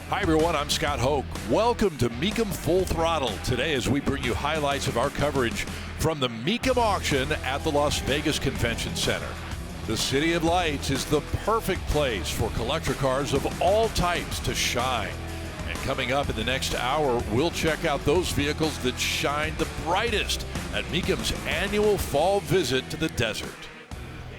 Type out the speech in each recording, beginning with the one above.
Hi everyone, I'm Scott Hoke. Welcome to Mecum Full Throttle. Today as we bring you highlights of our coverage from the Mecum auction at the Las Vegas Convention Center. The City of Lights is the perfect place for collector cars of all types to shine. And coming up in the next hour, we'll check out those vehicles that shine the brightest at Mecum's annual fall visit to the desert.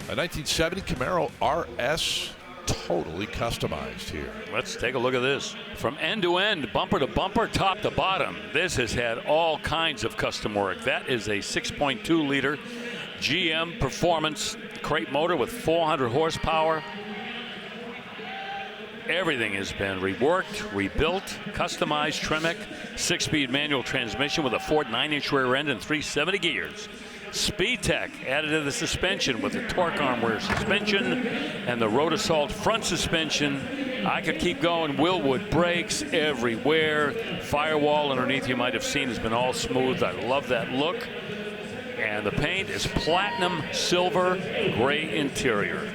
A 1970 Camaro RS, totally customized here. Let's take a look at this. From end to end, bumper to bumper, top to bottom, this has had all kinds of custom work. That is a 6.2 liter GM Performance crate motor with 400 horsepower. Everything has been reworked, rebuilt, customized. Tremec 6-speed manual transmission with a Ford 9-inch rear end and 370 gears. Speed Tech added to the suspension with the torque arm rear suspension and the Road Assault front suspension. I could keep going. Willwood brakes everywhere. Firewall underneath, you might have seen, has been all smooth. I love that look. And the paint is platinum silver gray interior.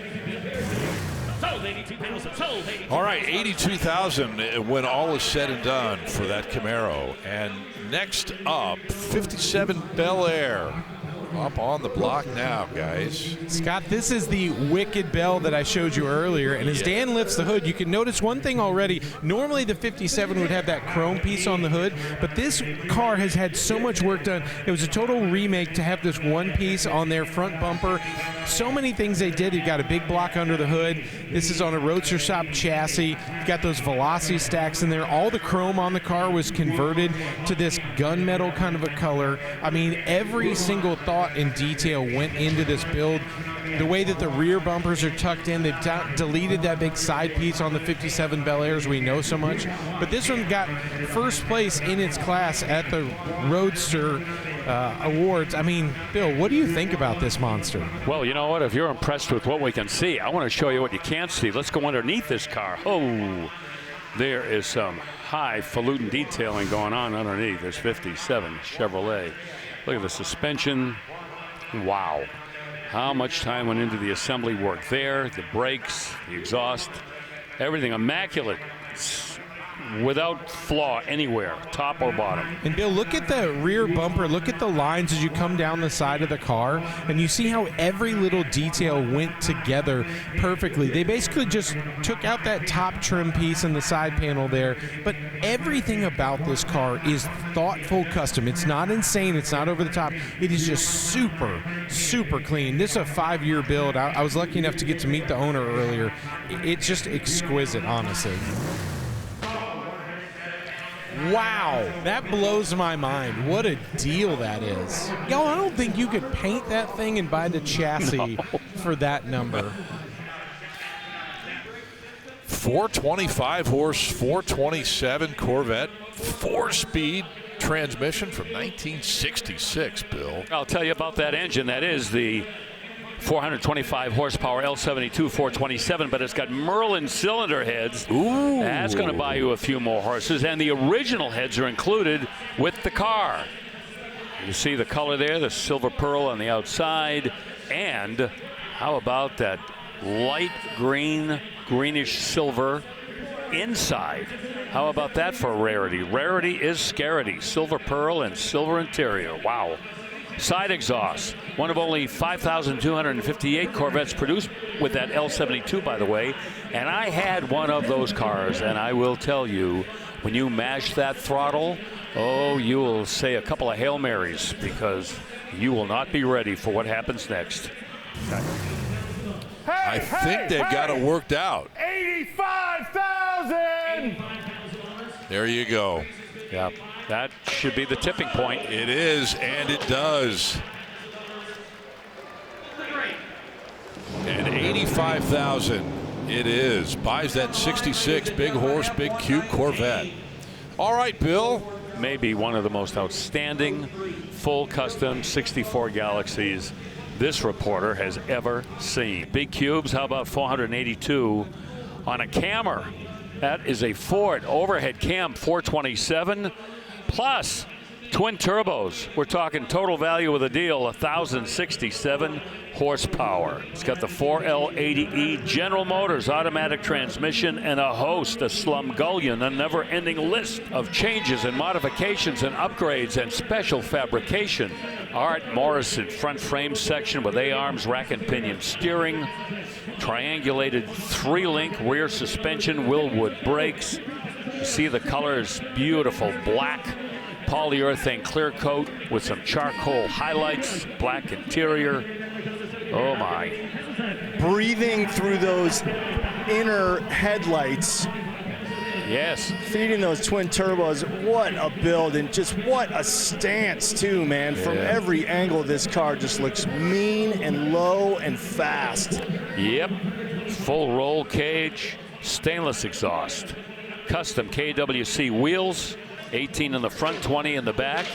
All right, $82,000 when all is said and done for that Camaro. And next up, 57 Bel Air. Up on the block now, guys. Scott, this is the wicked Bell that I showed you earlier, and as Dan lifts the hood, you can notice one thing already. Normally the 57 would have that chrome piece on the hood, but this car has had so much work done. It was a total remake to have this one piece on their front bumper. So many things they did. You've got a big block under the hood. This is on a Roadster Shop chassis. You've got those Velocity stacks in there. All the chrome on the car was converted to this gunmetal kind of a color. I mean, every single thought and detail went into this build. The way that the rear bumpers are tucked in, they've deleted that big side piece on the 57 Bel Airs we know so much. But this one got first place in its class at the Roadster Awards. I mean, Bill, what do you think about this monster? Well, you know what? If you're impressed with what we can see, I want to show you what you can't see. Let's go underneath this car. Oh, there is some highfalutin detailing going on underneath this 57 Chevrolet. Look at the suspension. Wow. How much time went into the assembly work there, the brakes, the exhaust, everything immaculate, without flaw anywhere, top or bottom. And Bill, look at the rear bumper. Look at the lines as you come down the side of the car, and you see how every little detail went together perfectly. They basically just took out that top trim piece and the side panel there, but everything about this car is thoughtful custom. It's not insane. It's not over the top. It is just super, super clean. This is a 5-year build. I was lucky enough to get to meet the owner earlier. It's just exquisite, honestly. Wow, that blows my mind. What a deal that is. Yo, I don't think you could paint that thing and buy the chassis for that number. 425 horse, 427 Corvette, 4-speed transmission from 1966, Bill. I'll tell you about that engine. That is the 425 horsepower L72 427, but it's got Merlin cylinder heads. Ooh. That's going to buy you a few more horses, and the original heads are included with the car. You see the color there, the silver pearl on the outside, and how about that light green, greenish silver inside? How about that for rarity? Rarity is scarcity. Silver pearl and silver interior. Wow. Side exhaust, one of only 5,258 Corvettes produced with that L72, by the way. And I had one of those cars, and I will tell you, when you mash that throttle, oh, you will say a couple of Hail Marys, because you will not be ready for what happens next. I think they've got it worked out. 85,000! There you go. Yeah. That should be the tipping point. It is, and it does. And 85,000 it is. Buys that 66 big horse, big cute Corvette. All right, Bill. Maybe one of the most outstanding full custom 64 Galaxies this reporter has ever seen. Big cubes, how about 482 on a Camry? That is a Ford overhead cam 427. Plus twin turbos. We're talking total value of the deal, $1,067. horsepower. It's got the 4L80E General Motors automatic transmission and a host of Slumgullion, a never-ending list of changes and modifications and upgrades and special fabrication. Art Morrison front frame section with A-arms, rack and pinion steering, triangulated 3-link rear suspension, Willwood brakes. You see the color is beautiful, black polyurethane clear coat with some charcoal highlights, black interior. Oh my. Breathing through those inner headlights. Yes. Feeding those twin turbos. What a build, and just what a stance too, man. From every angle, this car just looks mean and low and fast. Yep. Full roll cage, stainless exhaust, custom KWC wheels, 18 in the front, 20 in the back.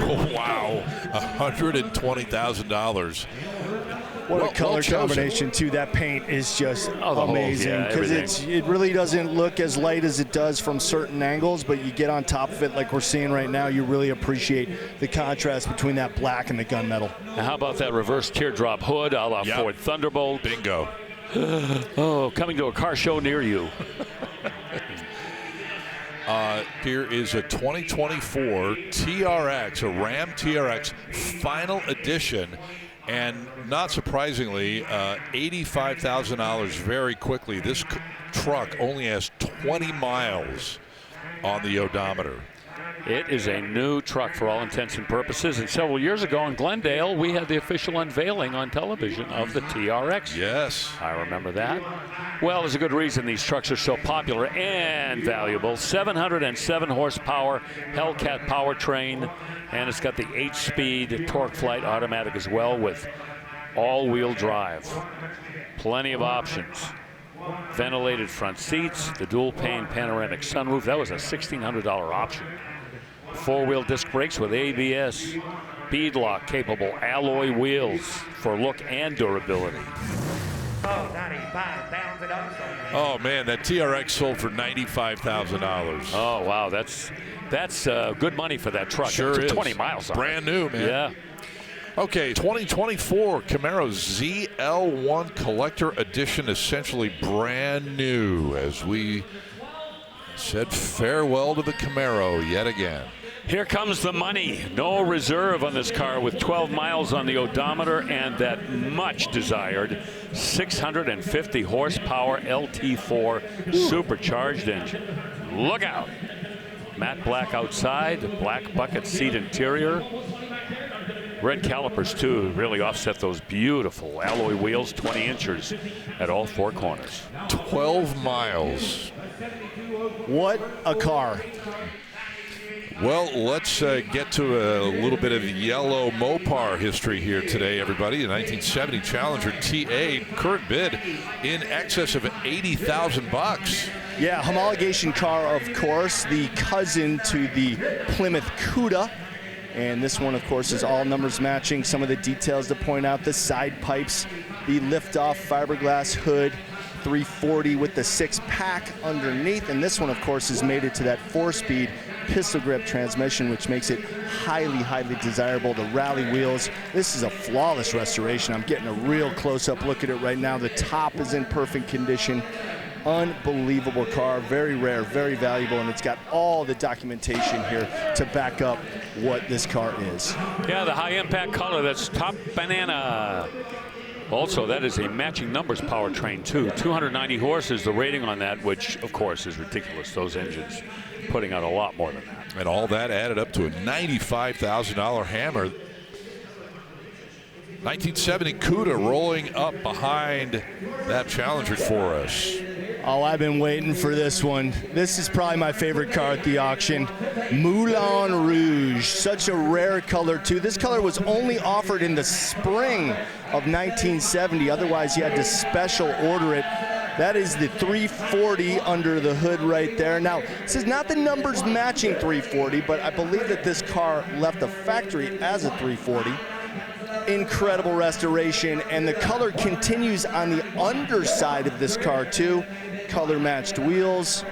Oh, wow, $120,000. What a color combination too. That paint is just amazing, because it really doesn't look as light as it does from certain angles, but you get on top of it like we're seeing right now, you really appreciate the contrast between that black and the gunmetal. Now how about that reverse teardrop hood a la Ford Thunderbolt? Bingo. Oh, coming to a car show near you. Here is a 2024 TRX, a Ram TRX final edition, and not surprisingly, $85,000 very quickly. This truck only has 20 miles on the odometer. It is a new truck for all intents and purposes, and several years ago in Glendale, we had the official unveiling on television of the TRX. Yes. I remember that. Well, there's a good reason these trucks are so popular and valuable. 707 horsepower Hellcat powertrain, and it's got the 8-speed torque flight automatic as well with all-wheel drive. Plenty of options. Ventilated front seats, the dual-pane panoramic sunroof. That was a $1,600 option. 4-wheel disc brakes with ABS, beadlock capable alloy wheels for look and durability. Oh man, that TRX sold for $95,000. Oh wow, that's good money for that truck. Sure is. 20 miles on Brand new, man. Yeah. Okay, 2024 Camaro ZL1 Collector Edition, essentially brand new, as we said farewell to the Camaro yet again. Here comes the money. No reserve on this car with 12 miles on the odometer and that much desired 650 horsepower LT4 supercharged engine. Look out. Matte black outside, black bucket seat interior. Red calipers too really offset those beautiful alloy wheels, 20 inches at all 4 corners. 12 miles. What a car. Well, let's get to a little bit of yellow Mopar history here today, everybody. A 1970 Challenger TA, current bid in excess of $80,000. Yeah, homologation car, of course, the cousin to the Plymouth Cuda. And this one, of course, is all numbers matching. Some of the details to point out: the side pipes, the lift-off fiberglass hood, 340 with the 6-pack underneath. And this one, of course, has made it to that 4-speed pistol grip transmission, which makes it highly, highly desirable. The rally wheels, this is a flawless restoration. I'm getting a real close-up look at it right now. The top is in perfect condition. Unbelievable car, very rare, very valuable, and it's got all the documentation here to back up what this car is. Yeah, the high-impact color, that's top banana. Also, that is a matching numbers powertrain too. 290 horses, the rating on that, which of course is ridiculous. Those engines putting out a lot more than that. And all that added up to a $95,000 hammer. 1970 Cuda rolling up behind that Challenger for us. Oh, I've been waiting for this one. This is probably my favorite car at the auction. Moulin Rouge, such a rare color too. This color was only offered in the spring of 1970. Otherwise, you had to special order it. That is the 340 under the hood right there. Now, this is not the numbers matching 340, but I believe that this car left the factory as a 340. Incredible restoration, and the color continues on the underside of this car too. Color matched wheels,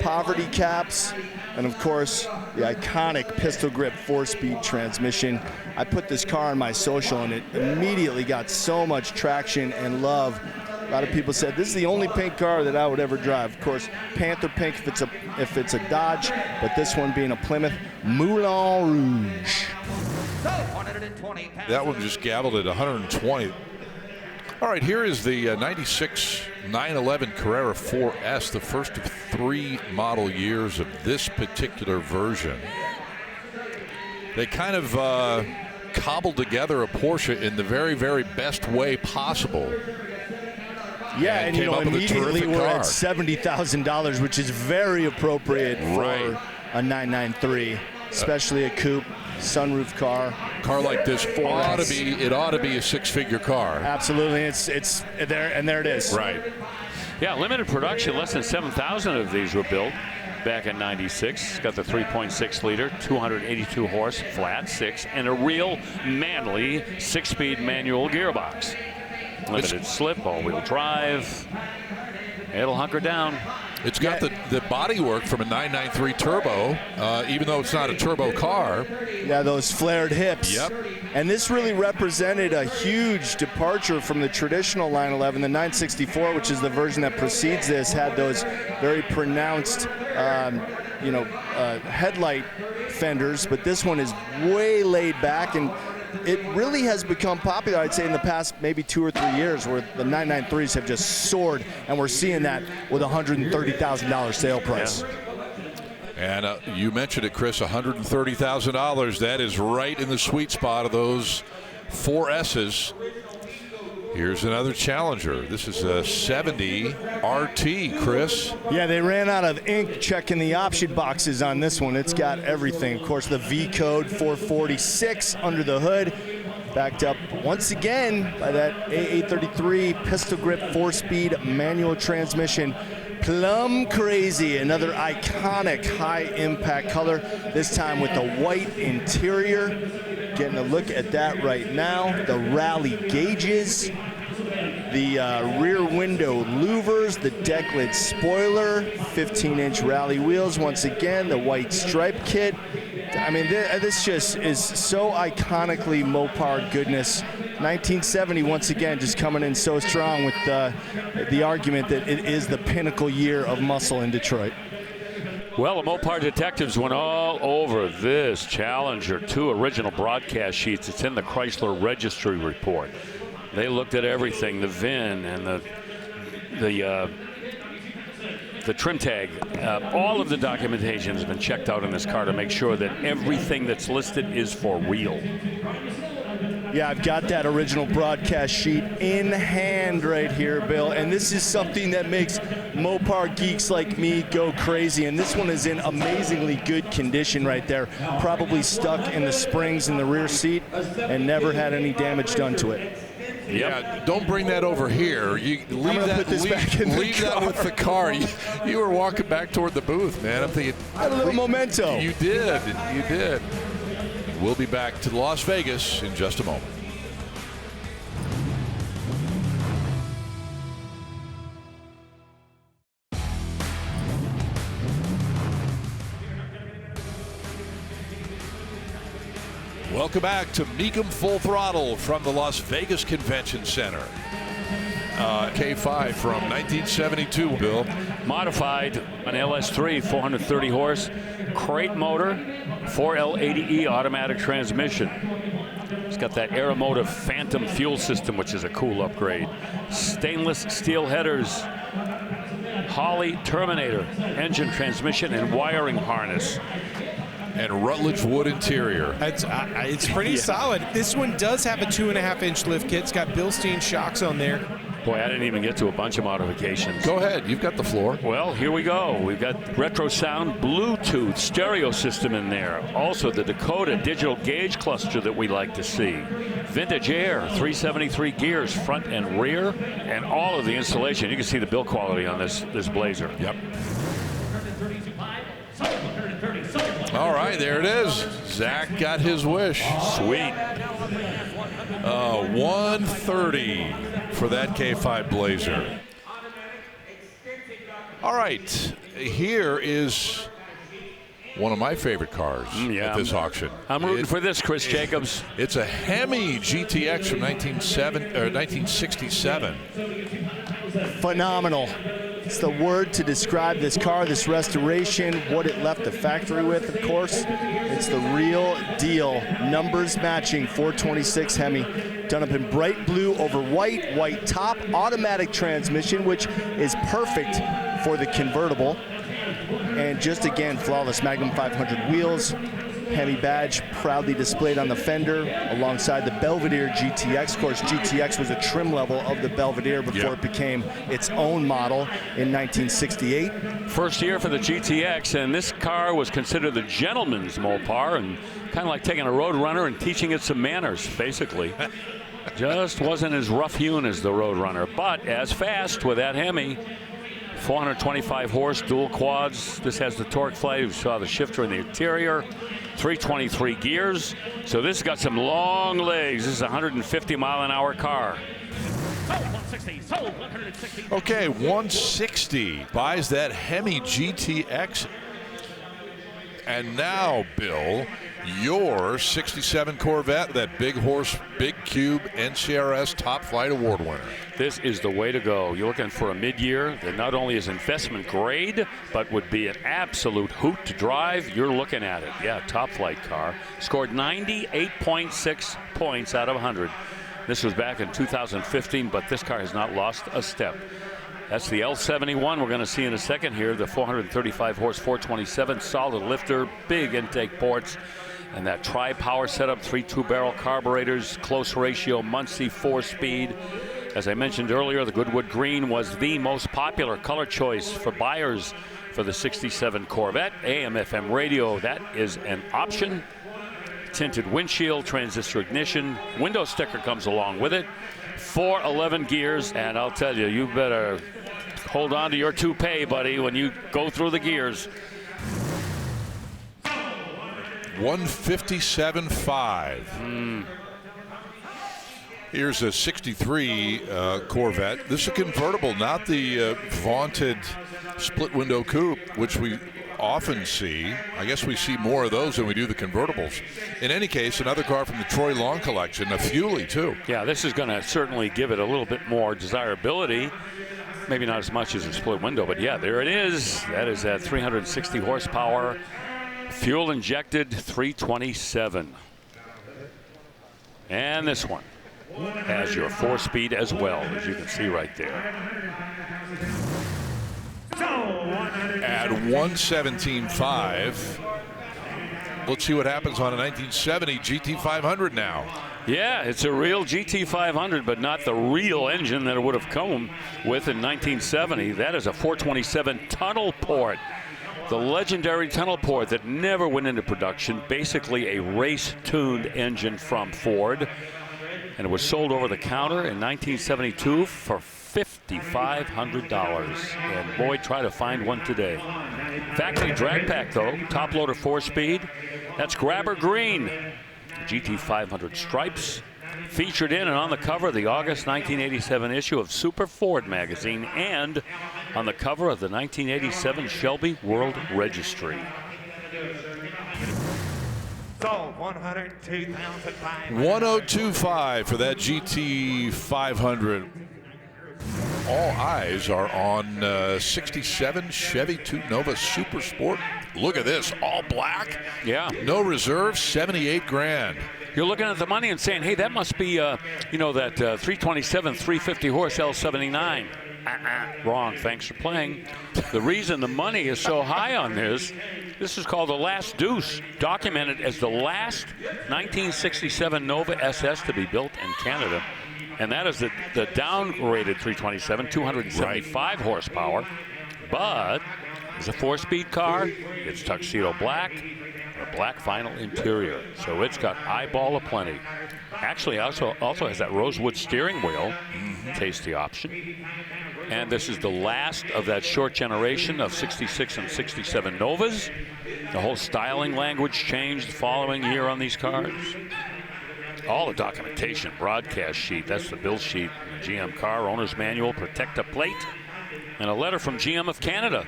poverty caps, And of course, the iconic pistol grip 4-speed transmission. I put this car on my social and it immediately got so much traction and love. A lot of people said this is the only pink car that I would ever drive. Of course, Panther pink if it's a Dodge, but this one being a Plymouth Moulin Rouge. That one just gabbled at 120. All right, here is the 96 911 Carrera 4S, the first of 3 model years of this particular version. They kind of cobbled together a Porsche in the very, very best way possible. Yeah, and you know, immediately we're at $70,000, which is very appropriate for a 993, especially a coupe, sunroof car. Car like this ought to be a 6-figure car. Absolutely, it's there, and there it is. Right. Yeah, limited production, less than 7,000 of these were built back in '96. It's got the 3.6 liter, 282 horse, flat 6, and a real manly 6-speed manual gearbox. Limited slip, all-wheel drive. It'll hunker down. It's got the bodywork from a 993 turbo, even though it's not a turbo car. Yeah, those flared hips. Yep. And this really represented a huge departure from the traditional 911. The 964, which is the version that precedes this, had those very pronounced, headlight fenders. But this one is way laid back, and it really has become popular, I'd say, in the past maybe 2 or 3 years, where the 993s have just soared, and we're seeing that with a $130,000 sale price. Yeah. And you mentioned it, Chris, $130,000. That is right in the sweet spot of those 4S's. Here's another Challenger. This is a 70 RT, Chris. Yeah, they ran out of ink checking the option boxes on this one. It's got everything. Of course, the V code 446 under the hood, backed up once again by that A833 pistol grip 4-speed manual transmission. Plum crazy, another iconic high impact color, this time with the white interior. Getting a look at that right now. The rally gauges, the rear window louvers, the deck lid spoiler, 15-inch rally wheels once again, the white stripe kit. I mean, this just is so iconically Mopar goodness. 1970 once again just coming in so strong with the argument that it is the pinnacle year of muscle in Detroit. Well, the Mopar detectives went all over this Challenger. 2 original broadcast sheets. It's in the Chrysler Registry Report. They looked at everything, the VIN and the trim tag. All of the documentation has been checked out in this car to make sure that everything that's listed is for real. Yeah, I've got that original broadcast sheet in hand right here, Bill, and this is something that makes Mopar geeks like me go crazy, and this one is in amazingly good condition right there, probably stuck in the springs in the rear seat and never had any damage done to it. Yep. Yeah, don't bring that over here. You leave that with the car. You were walking back toward the booth, man. I'm thinking, I had a little memento. You did. We'll be back to Las Vegas in just a moment. Welcome back to Mecum Full Throttle from the Las Vegas Convention Center. K5 from 1972, Bill. Modified an LS3, 430 horse, crate motor, 4L80E automatic transmission. It's got that Aeromotive Phantom fuel system, which is a cool upgrade. Stainless steel headers, Holley Terminator, engine, transmission, and wiring harness. And Rutledge wood interior. It's pretty solid. This one does have a 2.5-inch lift kit. It's got Bilstein shocks on there. Boy, I didn't even get to a bunch of modifications. Go ahead, you've got the floor. Well, here we go. We've got retro sound Bluetooth stereo system in there. Also the Dakota digital gauge cluster that we like to see. Vintage air, 373 gears front and rear, and all of the installation. You can see the build quality on this Blazer. Yep. All right, there it is. Zach got his wish. Sweet. 130 for that K5 Blazer. All right, here is one of my favorite cars at this auction. I'm rooting for this, Chris Jacobs. It's a Hemi GTX from 1967. Phenomenal. It's the word to describe this car, this restoration, what it left the factory with, of course. It's the real deal. Numbers matching 426 Hemi. Done up in bright blue over white, white top, automatic transmission, which is perfect for the convertible. And just again, flawless Magnum 500 wheels. Hemi badge proudly displayed on the fender alongside the Belvedere GTX. Of course, GTX was a trim level of the Belvedere before it became its own model in 1968. First year for the GTX, and this car was considered the gentleman's Mopar, and kind of like taking a Road Runner and teaching it some manners, basically. Just wasn't as rough-hewn as the Road Runner, but as fast with that Hemi. 425 horse, dual quads. This has the torque flight. You saw the shifter in the interior. 323 gears. So this has got some long legs. This is a 150-mile-an-hour car. Okay, 160 buys that Hemi GTX. And now, Bill, your 67 Corvette, that big horse, big cube NCRS Top Flight Award winner. This is the way to go. You're looking for a mid-year that not only is investment grade, but would be an absolute hoot to drive. You're looking at it. Yeah, top flight car. Scored 98.6 points out of 100. This was back in 2015, but this car has not lost a step. That's the L71 we're going to see in a second here. The 435 horse 427 solid lifter, big intake ports, and that tri-power setup, 3 2-barrel carburetors, close ratio Muncie 4-speed. As I mentioned earlier, the Goodwood Green was the most popular color choice for buyers for the 67 Corvette. AM/FM radio, that is an option. Tinted windshield, transistor ignition, window sticker comes along with it. 411 gears, and I'll tell you, you better hold on to your toupee, buddy, when you go through the gears. 157.5. Here's a 63 Corvette. This is a convertible, not the vaunted split window coupe, which we often see. I guess we see more of those than we do the convertibles. In any case, another car from the Troy Long collection, a Fuelie too. Yeah, this is going to certainly give it a little bit more desirability. Maybe not as much as a split window, but yeah, there it is. That is at 360 horsepower, fuel injected 327. And this one has your 4-speed as well, as you can see right there. At 117.5. Let's see what happens on a 1970 GT500 now. Yeah, it's a real GT500, but not the real engine that it would have come with in 1970. That is a 427 tunnel port. The legendary tunnel port that never went into production. Basically a race-tuned engine from Ford. And it was sold over the counter in 1972 for $5,500. And boy, try to find one today. Factory drag pack though, top loader 4-speed. That's grabber green. GT500 stripes. Featured in and on the cover of the August 1987 issue of Super Ford magazine and on the cover of the 1987 Shelby World Registry. Sold 102,500. 102.5 for that GT500. All eyes are on 67 Chevy Nova Super Sport. Look at this, all black. Yeah. No reserve, 78 grand. You're looking at the money and saying, hey, that must be, that 327, 350 horse L79. Wrong. Thanks for playing. The reason the money is so high on this is called the Last Deuce, documented as the last 1967 Nova SS to be built in Canada. And that is the downgraded 327, 275 horsepower. But it's a 4-speed car. It's tuxedo black, a black vinyl interior. So it's got eyeball aplenty. Actually, also has that rosewood steering wheel. Tasty option. And this is the last of that short generation of 66 and 67 Novas. The whole styling language changed the following year on these cars. All the documentation, broadcast sheet, that's the bill sheet, the GM car owner's manual, protector plate, and a letter from GM of Canada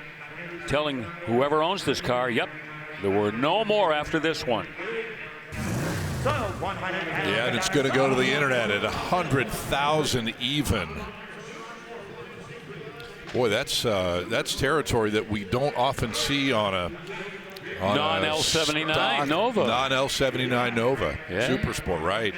telling whoever owns this car, yep, There were no more after this one. Sold 100. Yeah, and it's going to go to the internet at 100,000 even. Boy, that's territory that we don't often see on a non-L79 Nova. Non-L79 Nova. Yeah. Super Sport, right.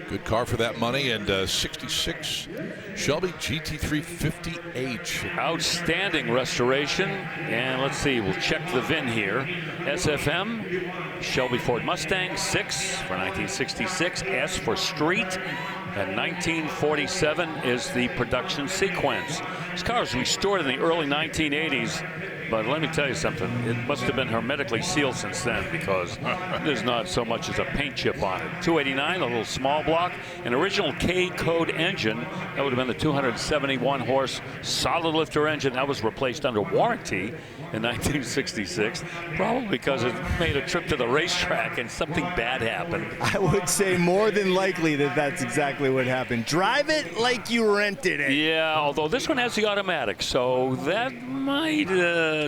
Good car for that money, and 66 Shelby GT350H. Outstanding restoration. And let's see, we'll check the VIN here. SFM, Shelby Ford Mustang, 6 for 1966, S for street, and 1947 is the production sequence. This car was restored in the early 1980s. But let me tell you something, it must have been hermetically sealed since then, because there's not so much as a paint chip on it. 289, a little small block, an original K code engine. That would have been the 271 horse solid lifter engine that was replaced under warranty in 1966, probably because it made a trip to the racetrack and something bad happened. I would say more than likely that that's exactly what happened. Drive it like you rented it. Yeah, although this one has the automatic, so that might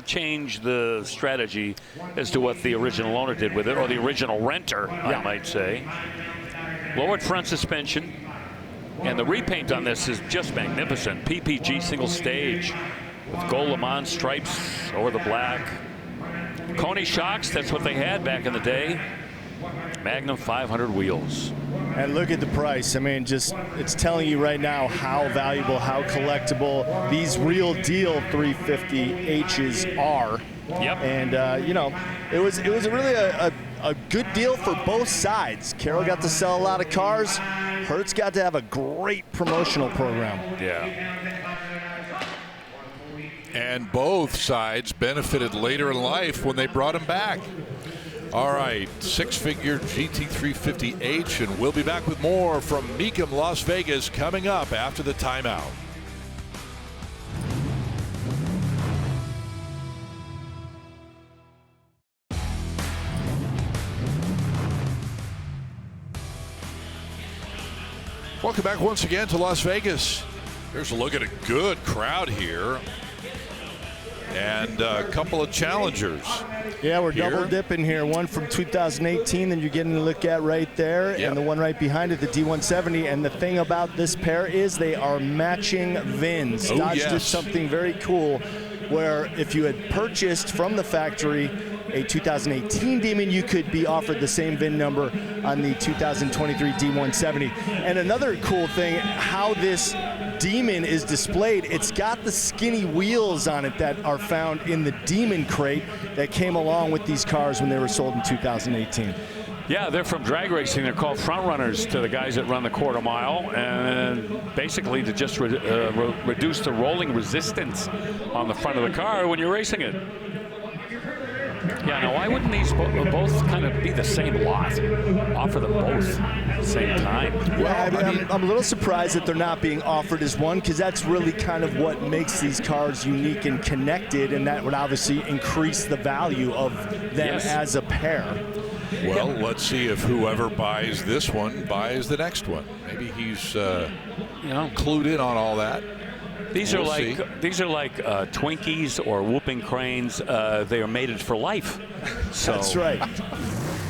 change the strategy as to what the original owner did with it, or the original renter, I might say. Lowered front suspension, and the repaint on this is just magnificent. PPG single stage with gold Le Mans stripes over the black. Coney shocks, that's what they had back in the day. Magnum 500 wheels. And look at the price. I mean, just it's telling you right now how valuable, how collectible these real deal 350Hs are. Yep. And you know, it was really a good deal for both sides. Carroll got to sell a lot of cars. Hertz got to have a great promotional program. Yeah. And both sides benefited later in life when they brought him back. All right, six-figure GT350H, and we'll be back with more from Mecum Las Vegas coming up after the timeout. Welcome back once again to Las Vegas. Here's a look at a good crowd here. And a couple of challengers. Yeah, we're here. double dipping here. One from 2018 that you're getting to look at right there, Yep. and the one right behind it, the D170. And the thing about this pair is they are matching VINs. Oh, Dodge did yes. something very cool where if you had purchased from the factory a 2018 Demon, you could be offered the same VIN number on the 2023 D170. And another cool thing, how this Demon is displayed, it's got the skinny wheels on it that are found in the Demon crate that came along with these cars when they were sold in 2018. Yeah, they're from drag racing. They're called front runners to the guys that run the quarter mile, and basically to just reduce the rolling resistance on the front of the car when you're racing it. Yeah, now why wouldn't these both kind of be the same lot? Offer them both at the same time? Well, I'm a little surprised that they're not being offered as one, because that's really kind of what makes these cars unique and connected, and that would obviously increase the value of them as a pair. Well, let's see if whoever buys this one buys the next one. Maybe he's clued in on all that. These are like Twinkies or whooping cranes. They are mated for life. So. That's right.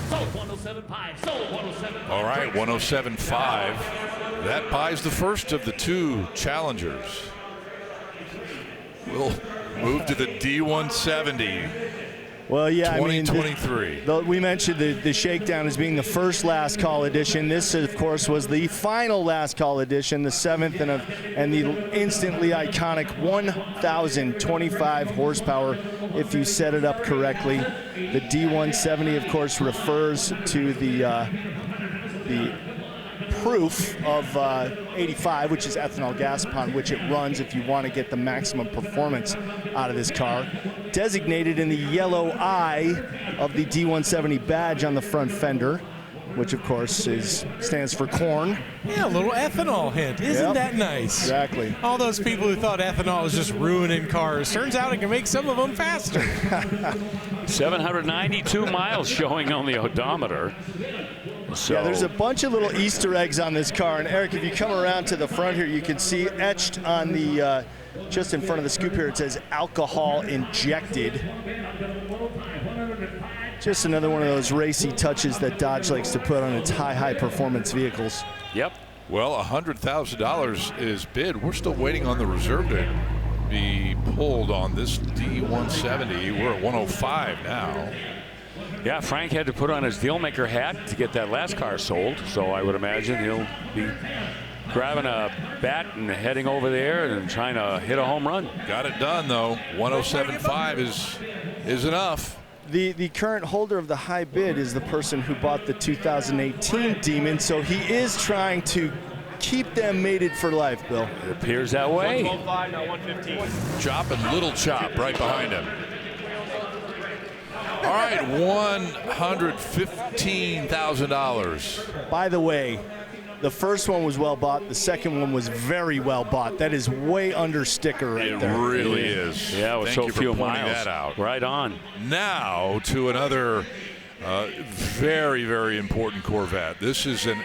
Sold 107.5. Sold 107.5. All right, 107.5. That buys the first of the two challengers. We'll move to the D170. Well, yeah, 2023. We mentioned the shakedown as being the first last call edition. This, of course, was the final last call edition, the seventh, and the instantly iconic 1,025 horsepower if you set it up correctly. The D170, of course, refers to the proof of 85, which is ethanol gas upon which it runs if you want to get the maximum performance out of this car. Designated in the yellow eye of the D170 badge on the front fender, which of course stands for corn. Yeah, a little ethanol hint. Isn't that nice? Exactly. All those people who thought ethanol was just ruining cars, turns out it can make some of them faster. 792 miles showing on the odometer. So. Yeah, there's a bunch of little Easter eggs on this car. And Eric, if you come around to the front here, you can see etched on the just in front of the scoop here, it says alcohol injected. Just another one of those racy touches that Dodge likes to put on its high performance vehicles. Yep. Well, $100,000 is bid. We're still waiting on the reserve to be pulled on this D170. We're at 105 now. Yeah, Frank had to put on his dealmaker hat to get that last car sold, so I would imagine he'll be grabbing a bat and heading over there and trying to hit a home run. Got it done, though. 107.5 is enough. The current holder of the high bid is the person who bought the 2018 Demon, so he is trying to keep them mated for life, Bill. It appears that way. 112.5, now 115. Chop and Little Chop right behind him. All right, $115,000. By the way, the first one was well bought. The second one was very well bought. That is way under sticker right there. It really is. Yeah, with Thank so you for few pointing miles. that out. Right on. Now to another very, very important Corvette. This is an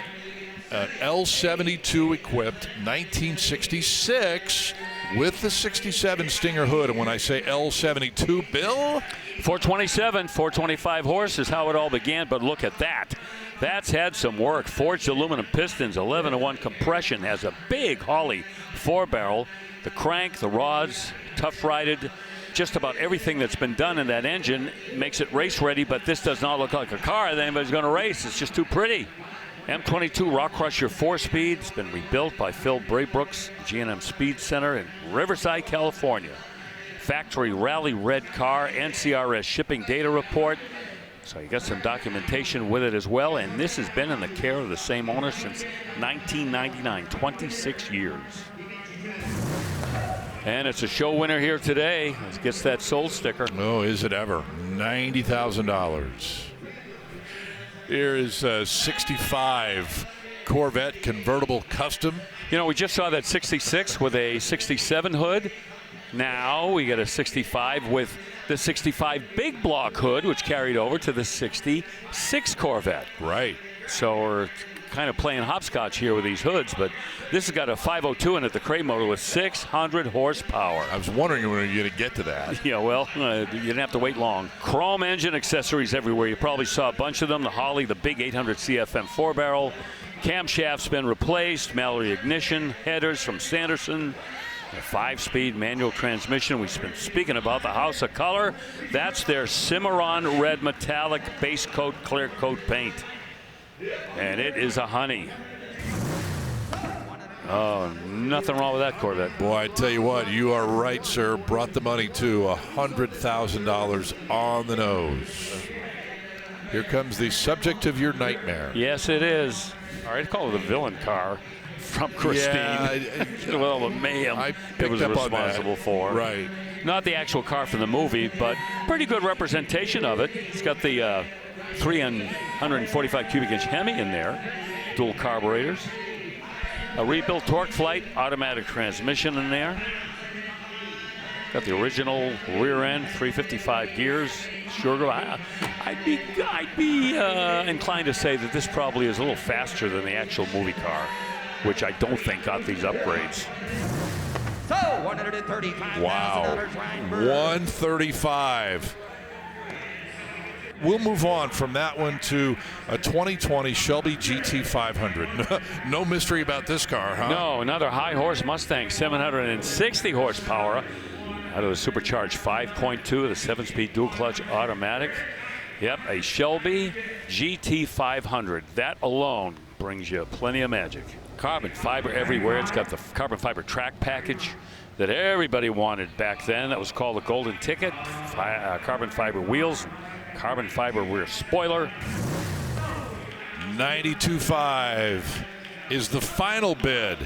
L72 equipped 1966 with the 67 Stinger hood. And when I say L72, Bill? 427, 425 horse is how it all began, but look at that. That's had some work. Forged aluminum pistons, 11-to-1 compression, has a big Holley 4-barrel. The crank, the rods, tough-rided. Just about everything that's been done in that engine makes it race-ready, but this does not look like a car that anybody's going to race. It's just too pretty. M22 Rock Crusher 4-speed. It's been rebuilt by Phil Braybrook's G&M Speed Center in Riverside, California. Factory rally red car, NCRS shipping data report. So you got some documentation with it as well. And this has been in the care of the same owner since 1999, 26 years. And it's a show winner here today. It gets that sold sticker. Oh, is it ever? $90,000. Here is a 65 Corvette convertible custom. You know, we just saw that 66 with a 67 hood. Now we got a 65 with the 65 big block hood, which carried over to the 66 Corvette. Right. So we're kind of playing hopscotch here with these hoods, but this has got a 502 in it, the crate motor with 600 horsepower. I was wondering when you're going to get to that. Yeah, well, you didn't have to wait long. Chrome engine accessories everywhere. You probably saw a bunch of them. The Holley, the big 800 CFM 4-barrel. Camshaft's been replaced. Mallory ignition. Headers from Sanderson. A 5-speed manual transmission. We've been speaking about the House of Color. That's their Cimarron red metallic base coat, clear coat paint. And it is a honey. Oh, nothing wrong with that Corvette. Boy, I tell you what, you are right, sir. Brought the money to $100,000 on the nose. Here comes the subject of your nightmare. Yes, it is. All right, call it a villain car from Christine. Yeah, well, the mayhem I it picked was up responsible on that. for. Right. Not the actual car from the movie, but pretty good representation of it. It's got the 345 cubic inch Hemi in there, dual carburetors, a rebuilt torque flight automatic transmission in there. Got the original rear end, 355 gears. Sure, I'd be inclined to say that this probably is a little faster than the actual movie car, which I don't think got these upgrades. So, $135,000 Wow. Ryan. 135. We'll move on from that one to a 2020 Shelby GT500. No mystery about this car, huh? No, another high horse Mustang, 760 horsepower out of the Supercharged 5.2, the 7-speed dual clutch automatic. Yep, a Shelby GT500. That alone brings you plenty of magic. Carbon fiber everywhere. It's got the carbon fiber track package that everybody wanted back then. That was called the golden ticket. Carbon fiber wheels, carbon fiber rear spoiler. 92.5 is the final bid.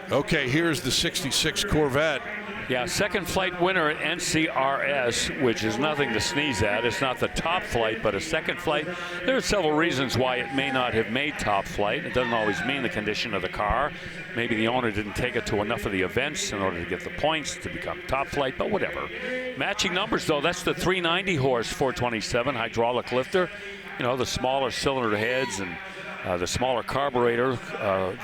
Okay, here's the 66 Corvette. Yeah, second flight winner at NCRS, which is nothing to sneeze at. It's not the top flight, but a second flight. There are several reasons why it may not have made top flight. It doesn't always mean the condition of the car. Maybe the owner didn't take it to enough of the events in order to get the points to become top flight, but whatever. Matching numbers, though, that's the 390 horse 427 hydraulic lifter. You know, the smaller cylinder heads and the smaller carburetor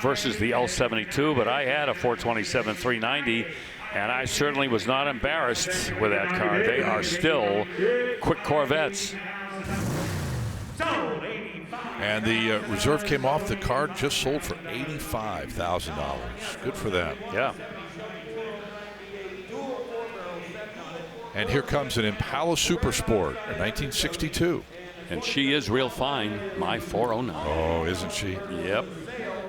versus the L72, but I had a 427 390, And I certainly was not embarrassed with that car. They are still quick Corvettes. And the reserve came off the car, just sold for $85,000. Good for them. Yeah. And here comes an Impala Super Sport, a 1962. And she is real fine, my 409. Oh, isn't she? Yep.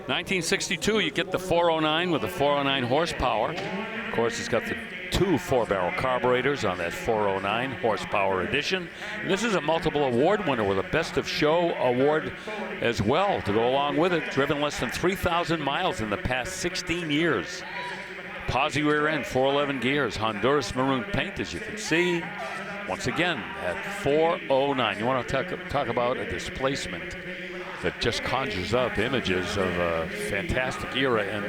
1962, you get the 409 with the 409 horsepower. Of course, it's got the two 4-barrel carburetors on that 409 horsepower edition. And this is a multiple award winner with a Best of Show award as well to go along with it. Driven less than 3,000 miles in the past 16 years. Posi rear end, 411 gears, Honduras maroon paint, as you can see. Once again, at 409. You want to talk about a displacement that just conjures up images of a fantastic era in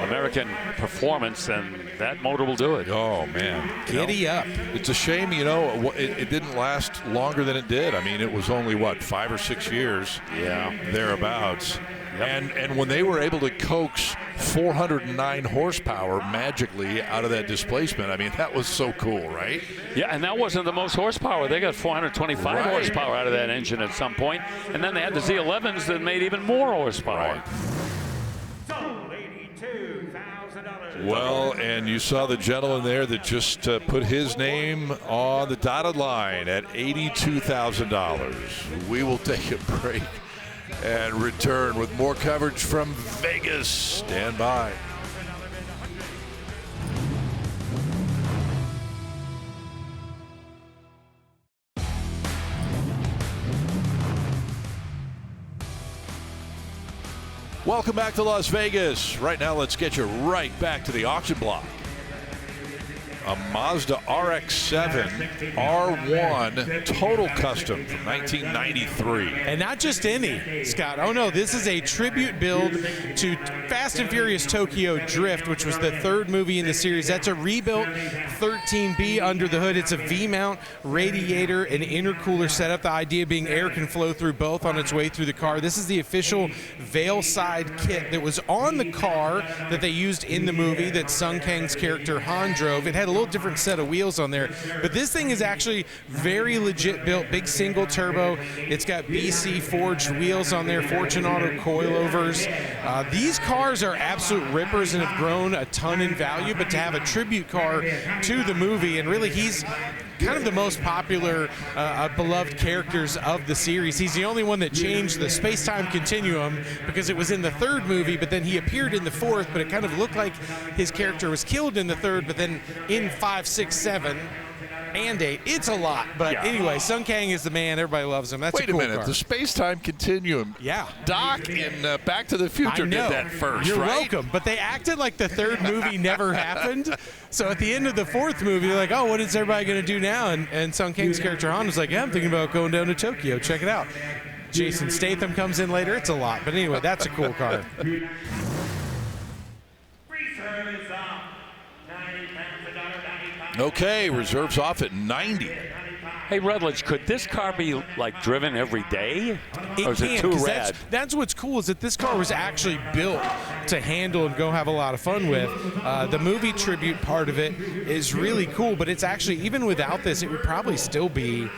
American performance, and that motor will do it. Oh, man. Giddy up. It's a shame, you know, it didn't last longer than it did. I mean, it was only, what, 5 or 6 years? Yeah. Thereabouts. Yep. And when they were able to coax 409 horsepower magically out of that displacement, I mean, that was so cool, right? Yeah, and that wasn't the most horsepower. They got 425 horsepower out of that engine at some point. And then they had the Z11s that made even more horsepower. Right. Well, and you saw the gentleman there that just put his name on the dotted line at $82,000. We will take a break and return with more coverage from Vegas. Stand by. Welcome back to Las Vegas. Right now, let's get you right back to the auction block. A Mazda RX-7 R1 Total Custom from 1993. And not just any, Scott. Oh, no, this is a tribute build to Fast and Furious Tokyo Drift, which was the third movie in the series. That's a rebuilt 13B under the hood. It's a V-mount radiator and intercooler setup. The idea being air can flow through both on its way through the car. This is the official Veil side kit that was on the car that they used in the movie that Sung Kang's character Han drove. It had a little different set of wheels on there, but this thing is actually very legit built, big single turbo. It's got BC forged wheels on there, Fortunato coilovers. These cars are absolute rippers and have grown a ton in value, but to have a tribute car to the movie, and really he's kind of the most popular, beloved characters of the series. He's the only one that changed the space-time continuum because it was in the third movie, but then he appeared in the fourth, but it kind of looked like his character was killed in the third, but then in 5, 6, 7, and 8, it's a lot. But anyway, Sung Kang is the man. Everybody loves him. That's Wait a cool minute. car. The space-time continuum. Yeah. Doc in Back to the Future did that first, You're right? welcome. But they acted like the third movie never happened. So at the end of the fourth movie, they're like, oh, what is everybody going to do now? And Sung Kang's character Han was like, yeah, I'm thinking about going down to Tokyo. Check it out. Jason Statham comes in later. It's a lot. But anyway, that's a cool car. Okay, reserves off at 90. Hey, Rutledge, could this car be like driven every day? Or is it too 'cause rad? that's what's cool is that this car was actually built to handle and go have a lot of fun with. The movie tribute part of it is really cool, but it's actually, even without this, it would probably still be,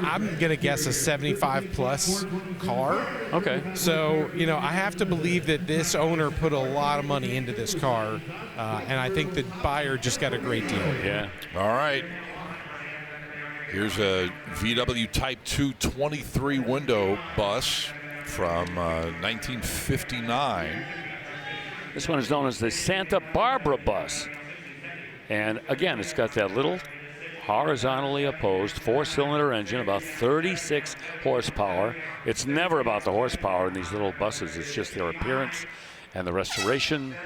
I'm going to guess, a 75-plus car. Okay. So, you know, I have to believe that this owner put a lot of money into this car, and I think the buyer just got a great deal. Yeah. All right. Here's a VW Type 2 23 window bus from 1959. This one is known as the Santa Barbara bus. And again, it's got that little horizontally opposed 4-cylinder engine, about 36 horsepower. It's never about the horsepower in these little buses. It's just their appearance and the restoration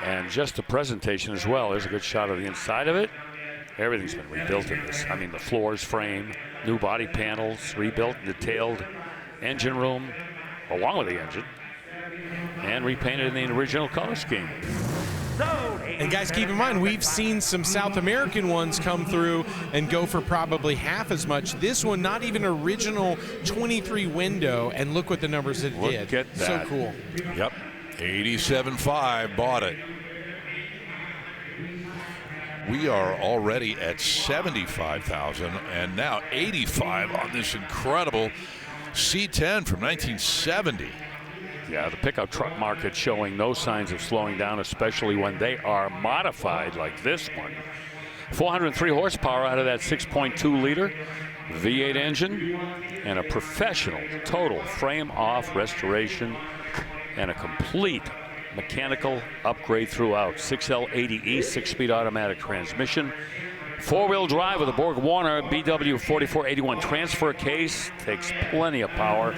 and just the presentation as well. There's a good shot of the inside of it. Everything's been rebuilt in this. I mean, the floors, frame, new body panels, rebuilt, detailed engine room, along with the engine, and repainted in the original color scheme. And guys, keep in mind, we've seen some South American ones come through and go for probably half as much. This one, not even original 23 window, and look what the numbers it did. Look at that. So cool. Yep. 87.5 bought it. We are already at $75,000 and now $85,000 on this incredible C10 from 1970. Yeah, the pickup truck market showing no signs of slowing down, especially when they are modified like this one. 403 horsepower out of that 6.2 liter V8 engine, and a professional total frame-off restoration and a complete mechanical upgrade throughout. 6L80E 6-speed automatic transmission. 4-wheel drive with a Borg Warner BW 4481 transfer case. Takes plenty of power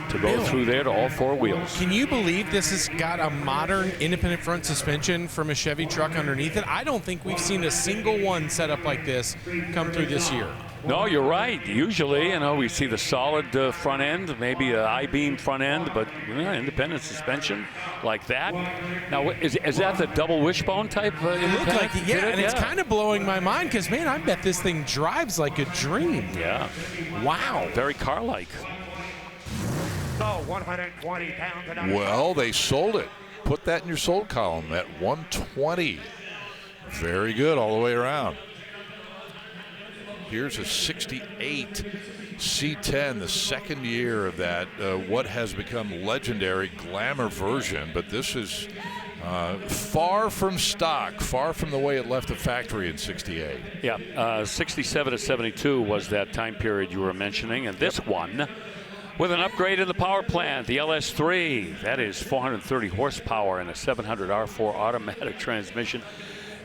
to go through there to all 4 wheels. Can you believe this has got a modern independent front suspension from a Chevy truck underneath it? I don't think we've seen a single one set up like this come through this year. No, you're right. Usually, you know, we see the solid front end, maybe an I-beam front end, but independent suspension like that. Now, is that the double wishbone type? It looked like it, yeah, and it's kind of blowing my mind because, man, I bet this thing drives like a dream. Yeah. Wow. Very car-like. So 120 pounds. Well, they sold it. Put that in your sold column at 120. Very good all the way around. Here's a 68 C10, the second year of that, what has become legendary glamour version, but this is far from stock, far from the way it left the factory in 68. Yeah, 67 to 72 was that time period you were mentioning, and this one with an upgrade in the power plant, the LS3, that is 430 horsepower and a 700 R4 automatic transmission.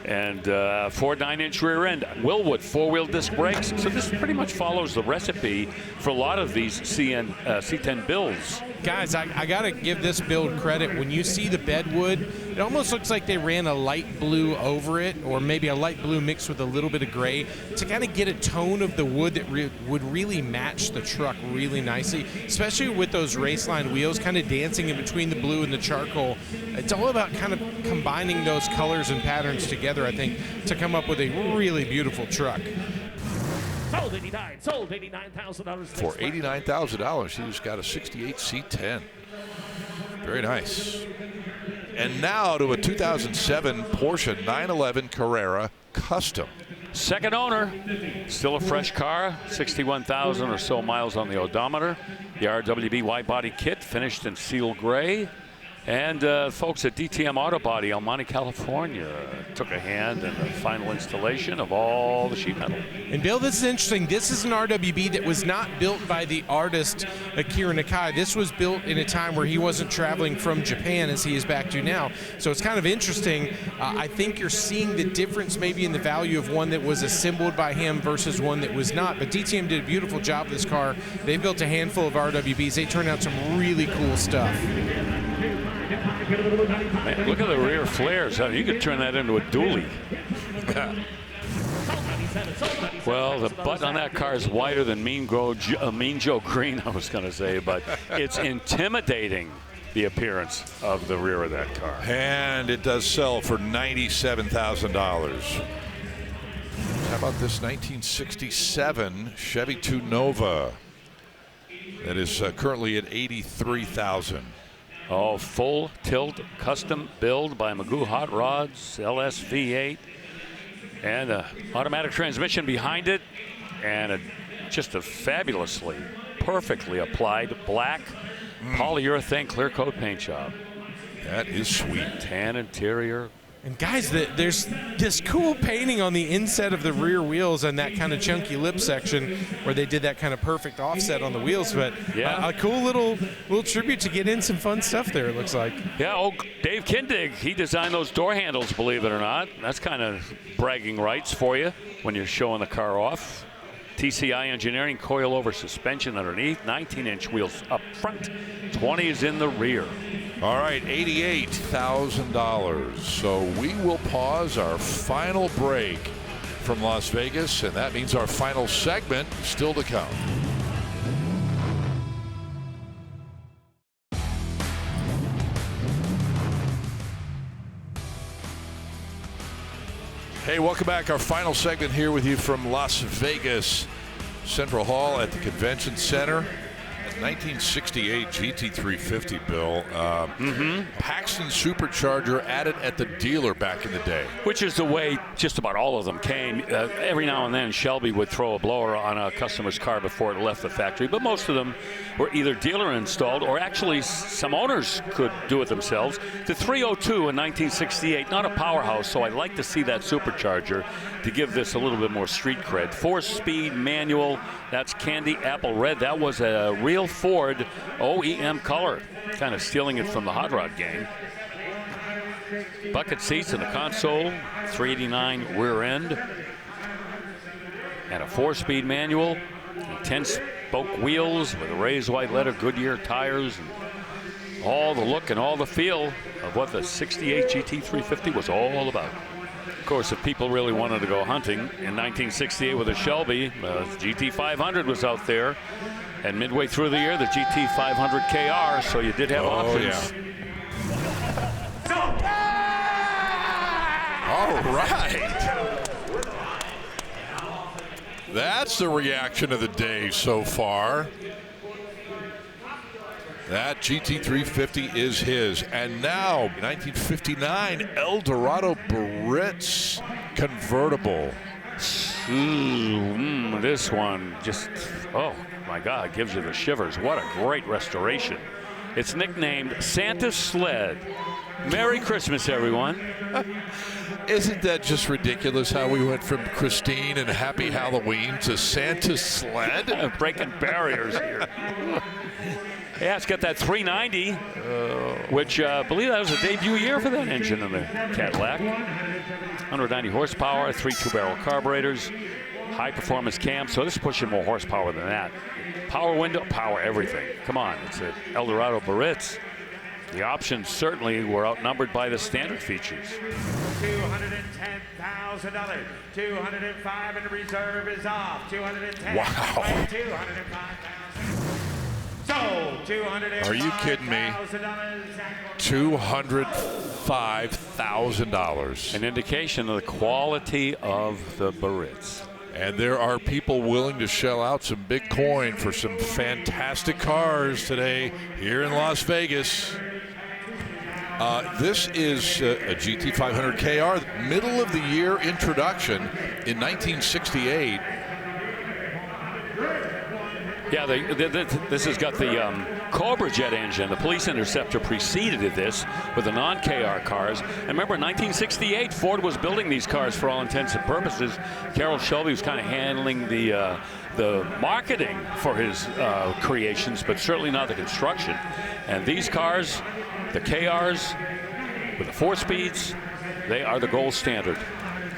And Ford 9-inch rear end, Willwood 4-wheel disc brakes. So this pretty much follows the recipe for a lot of these C10 builds. Guys, I got to give this build credit. When you see the bedwood, it almost looks like they ran a light blue over it, or maybe a light blue mixed with a little bit of gray to kind of get a tone of the wood that would really match the truck really nicely, especially with those raceline wheels kind of dancing in between the blue and the charcoal. It's all about kind of combining those colors and patterns together, I think, to come up with a really beautiful truck. Sold 89. Sold $89,000. For $89,000, he's got a 68 C10. Very nice. And now to a 2007 Porsche 911 Carrera Custom. Second owner, still a fresh car, 61,000 or so miles on the odometer. The RWB wide body kit finished in seal gray. And folks at DTM Auto Body, El Monte, California, took a hand in the final installation of all the sheet metal. And Bill, this is interesting. This is an RWB that was not built by the artist Akira Nakai. This was built in a time where he wasn't traveling from Japan as he is back to now. So it's kind of interesting. I think you're seeing the difference maybe in the value of one that was assembled by him versus one that was not. But DTM did a beautiful job with this car. They built a handful of RWBs. They turned out some really cool stuff. Man, look at the rear flares. You could turn that into a dually. Well, the butt on that car is wider than Mean Joe Green, I was going to say, but it's intimidating, the appearance of the rear of that car. And it does sell for $97,000. How about this 1967 Chevy 2 Nova? That is currently at $83,000. Oh, full tilt custom build by Magoo Hot Rods, LS V8, and an automatic transmission behind it, and just a fabulously, perfectly applied black polyurethane clear coat paint job. That is sweet. Tan interior. And guys, there's this cool painting on the inside of the rear wheels and that kind of chunky lip section where they did that kind of perfect offset on the wheels. But yeah, a cool little tribute to get in some fun stuff there, it looks like. Yeah, oh, Dave Kindig, he designed those door handles, believe it or not. That's kind of bragging rights for you when you're showing the car off. TCI Engineering coil-over suspension underneath, 19-inch wheels up front, 20 is in the rear. All right, $88,000. So we will pause our final break from Las Vegas, and that means our final segment still to come. Hey, welcome back. Our final segment here with you from Las Vegas Central Hall at the Convention Center. 1968 GT350, Bill. Paxton Supercharger added at the dealer back in the day. Which is the way just about all of them came. Every now and then, Shelby would throw a blower on a customer's car before it left the factory, but most of them were either dealer installed or actually some owners could do it themselves. The 302 in 1968, not a powerhouse, so I'd like to see that supercharger to give this a little bit more street cred. 4-speed manual, that's candy apple red. That was a real Ford OEM color, kind of stealing it from the Hot Rod gang. Bucket seats in the console, 389 rear end, and a 4-speed manual, 10-spoke wheels with raised white leather Goodyear tires, and all the look and all the feel of what the 68 GT350 was all about. Of course, if people really wanted to go hunting in 1968 with a Shelby, GT500 was out there, and midway through the year, the GT500 KR, so you did have options. All right. That's the reaction of the day so far. That GT350 is his. And now, 1959 Eldorado Baritz convertible. This one just, oh my God, gives you the shivers. What a great restoration. It's nicknamed Santa's Sled. Merry Christmas, everyone. Isn't that just ridiculous how we went from Christine and Happy Halloween to Santa's Sled? Breaking barriers here. Yeah, it's got that 390, which I believe that was a debut year for that engine in the Cadillac. 190 horsepower, 3 2-barrel carburetors, high performance cam, so this is pushing more horsepower than that. Power window, power everything. Come on, it's an Eldorado Baritz. The options certainly were outnumbered by the standard features. $210,000. 205 and the reserve is off. 210. Wow. 205,000. Sold. $205,000. Are you kidding me? $205,000. An indication of the quality of the Baritz. And there are people willing to shell out some big coin for some fantastic cars today here in Las Vegas. This is a GT500 KR, middle of the year introduction in 1968. Yeah, this has got the Cobra jet engine. The Police Interceptor preceded this with the non-KR cars. And remember, in 1968, Ford was building these cars for all intents and purposes. Carroll Shelby was kind of handling the marketing for his creations, but certainly not the construction. And these cars, the KRs, with the 4 speeds, they are the gold standard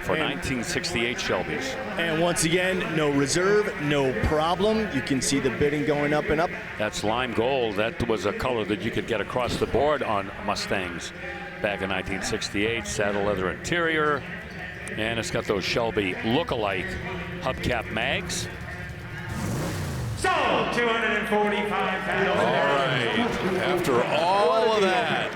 for 1968 Shelbys. And once again, no reserve, no problem. You can see the bidding going up and up. That's lime gold. That was a color that you could get across the board on Mustangs back in 1968. Saddle leather interior. And it's got those Shelby look-alike hubcap mags. Sold. $245,000. All right. After all of that,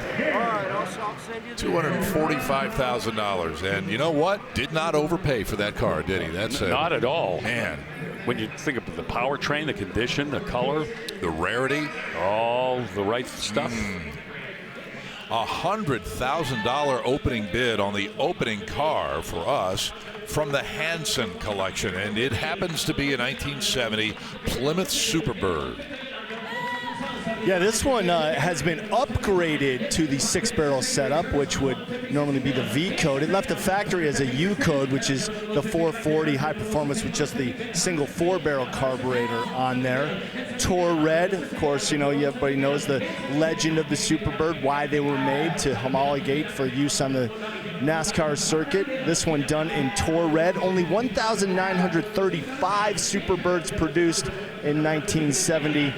$245,000. And you know what? Did not overpay for that car, did he? That's not at all. Man. When you think of the powertrain, the condition, the color, the rarity, all the right stuff. $100,000 opening bid on the opening car for us from the Hanson collection, and it happens to be a 1970 Plymouth Superbird. Yeah, this one has been upgraded to the 6-barrel setup, which would normally be the V code. It left the factory as a U code, which is the 440 high performance with just the single 4-barrel carburetor on there. Tour red, of course, you know, everybody knows the legend of the Superbird, why they were made to homologate for use on the NASCAR circuit. This one done in Tour red. Only 1,935 Superbirds produced in 1970.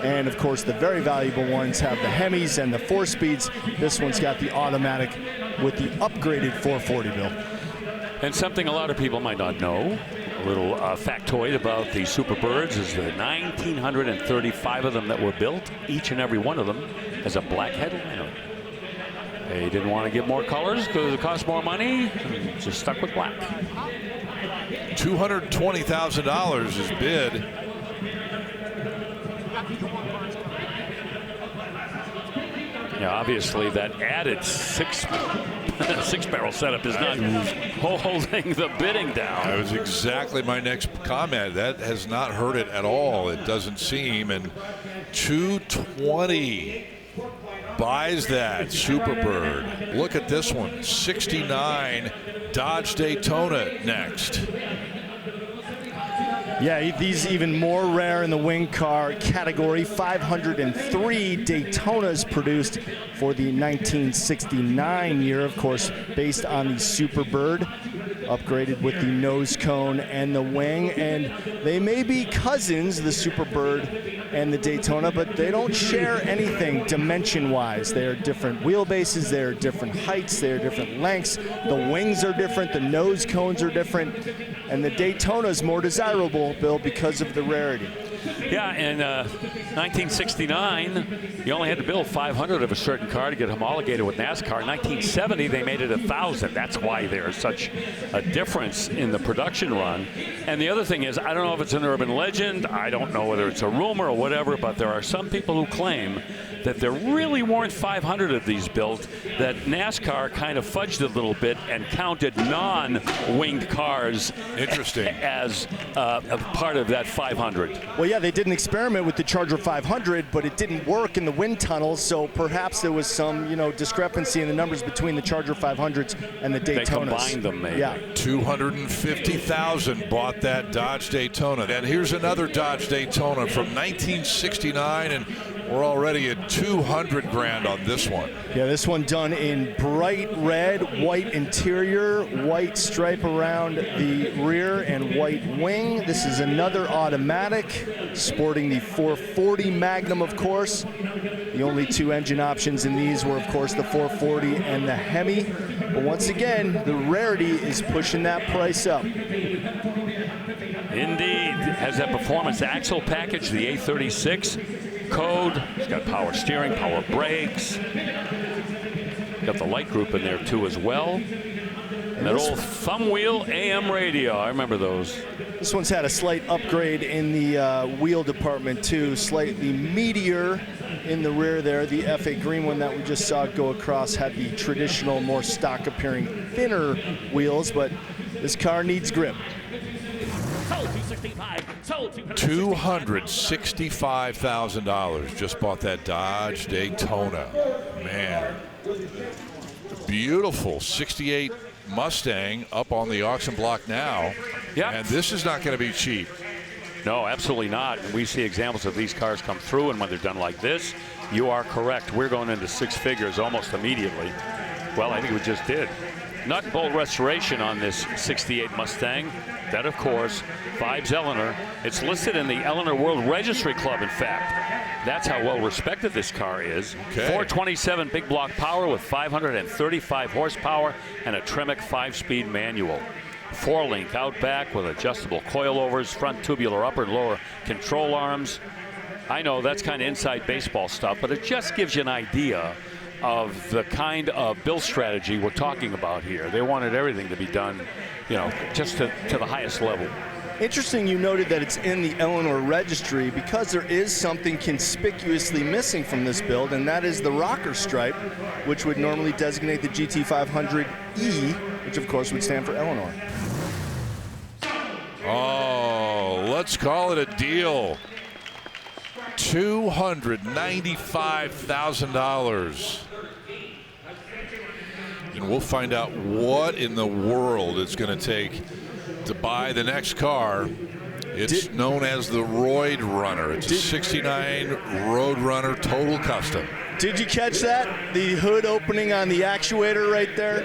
And of course, the very valuable ones have the Hemis and the 4 speeds. This one's got the automatic with the upgraded 440, Bill. And something a lot of people might not know, a little factoid about the Superbirds, is the 1,935 of them that were built. Each and every one of them has a black headliner. They didn't want to get more colors because it cost more money. Just stuck with black. $220,000 is bid. Yeah, obviously that added six-barrel setup is not holding the bidding down. That was exactly my next comment. That has not hurt it at all, it doesn't seem. And 220 buys that Superbird. Look at this one, 69 Dodge Daytona next. Yeah, these even more rare in the wing car category. 503 Daytonas produced for the 1969 year, of course, based on the Superbird, upgraded with the nose cone and the wing. And they may be cousins, the Superbird and the Daytona, but they don't share anything dimension-wise. They are different wheelbases, they are different heights, they are different lengths. The wings are different, the nose cones are different, and the Daytona is more desirable, Bill, because of the rarity. Yeah, in 1969, you only had to build 500 of a certain car to get homologated with NASCAR. 1970, they made it 1,000. That's why there's such a difference in the production run. And the other thing is, I don't know if it's an urban legend, I don't know whether it's a rumor or whatever, but there are some people who claim that there really weren't 500 of these built, that NASCAR kind of fudged it a little bit and counted non-winged cars as a part of that 500. Well, yeah, they did an experiment with the Charger 500, but it didn't work in the wind tunnels, so perhaps there was some, discrepancy in the numbers between the Charger 500s and the Daytonas. They combined them, maybe. Yeah. 250,000 bought that Dodge Daytona. And here's another Dodge Daytona from 1969, and we're already at 200 grand on this one. Yeah, this one done in bright red, white interior, white stripe around the rear, and white wing. This is another automatic, sporting the 440 Magnum, of course. The only two engine options in these were, of course, the 440 and the Hemi. But once again, the rarity is pushing that price up. Indeed, has that performance axle package, the A36 code. It's got power steering, power brakes. Got the light group in there too as well. And that old thumb wheel AM radio, I remember those. This one's had a slight upgrade in the wheel department too, slightly meatier in the rear there. The FA green one that we just saw go across had the traditional, more stock appearing, thinner wheels, but this car needs grip. $265,000. Just bought that Dodge Daytona. Man, beautiful 68 Mustang up on the auction block now. Yeah, and this is not going to be cheap. No, absolutely not. We see examples of these cars come through, and when they're done like this, you are correct. We're going into six figures almost immediately. Well, I think we just did. Nut and bolt restoration on this 68 Mustang. That, of course, vibes Eleanor. It's listed in the Eleanor World Registry Club, in fact. That's how well respected this car is. Okay. 427 big block power with 535 horsepower and a Tremec 5-speed manual. 4-link out back with adjustable coilovers, front tubular upper and lower control arms. I know that's kind of inside baseball stuff, but it just gives you an idea of the kind of build strategy we're talking about here. They wanted everything to be done, just to the highest level. Interesting you noted that it's in the Eleanor registry, because there is something conspicuously missing from this build, and that is the rocker stripe, which would normally designate the GT500E, which of course would stand for Eleanor. Oh, let's call it a deal. $295,000. And we'll find out what in the world it's going to take to buy the next car. It's known as the Roid Runner. It's a 69 Road Runner total custom. Did you catch that? The hood opening on the actuator right there?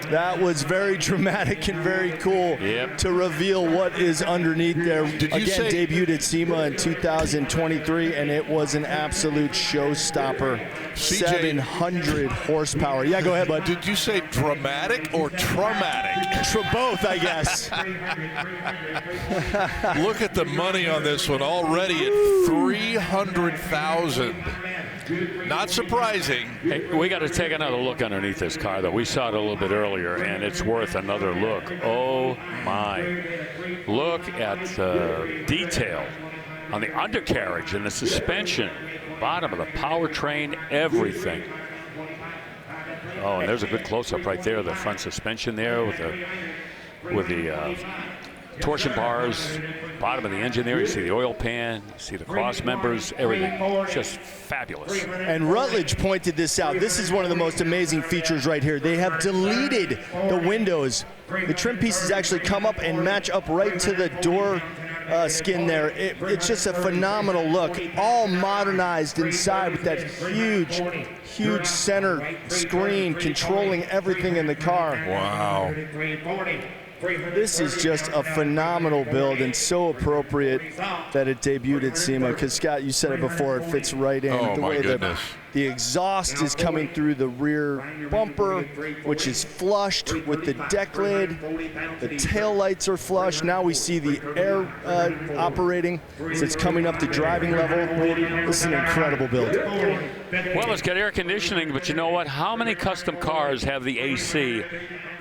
That was very dramatic and very cool to reveal what is underneath there. Again, debuted at SEMA in 2023, and it was an absolute showstopper. CJ, 700 horsepower. Yeah, go ahead, bud. Did you say dramatic or traumatic? Both, I guess. Look at the money on this one, already at $300,000. Not surprising. Hey, we got to take another look underneath this car, though. We saw it a little bit earlier, and it's worth another look. Oh, my. Look at the detail on the undercarriage and the suspension, bottom of the powertrain, everything. Oh, and there's a good close-up right there. The front suspension there with the torsion bars, bottom of the engine there. You see the oil pan, you see the cross members, everything. Just fabulous. And Rutledge pointed this out. This is one of the most amazing features right here. They have deleted the windows. The trim pieces actually come up and match up right to the door skin there. It's just a phenomenal look. All modernized inside with that huge center screen controlling everything in the car. Wow. This is just a phenomenal build and so appropriate that it debuted at SEMA, because Scott, you said it before, it fits right in. Oh, the my way goodness. The exhaust is coming through the rear bumper, which is flushed with the deck lid. The tail lights are flush. Now we see the air operating, so it's coming up to driving level. This is an incredible build. Well, it's got air conditioning, but you know what? How many custom cars have the AC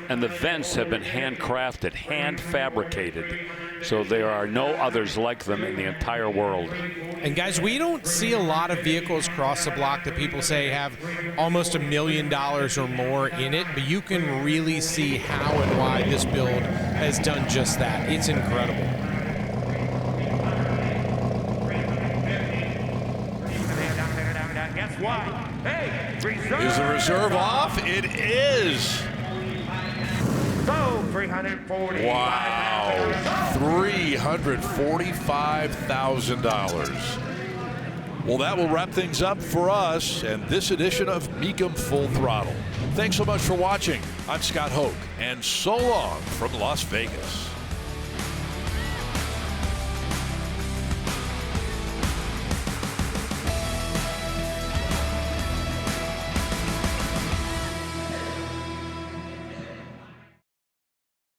and the vents have been handcrafted, hand fabricated? So there are no others like them in the entire world. And guys, we don't see a lot of vehicles cross the block that people say have almost $1 million or more in it, but you can really see how and why this build has done just that. It's incredible. Guess what? Hey, reserve. Is the reserve off? It is. So 345. Wow. $345,000. Well, that will wrap things up for us and this edition of Mecum Full Throttle. Thanks so much for watching. I'm Scott Hoke, and so long from Las Vegas.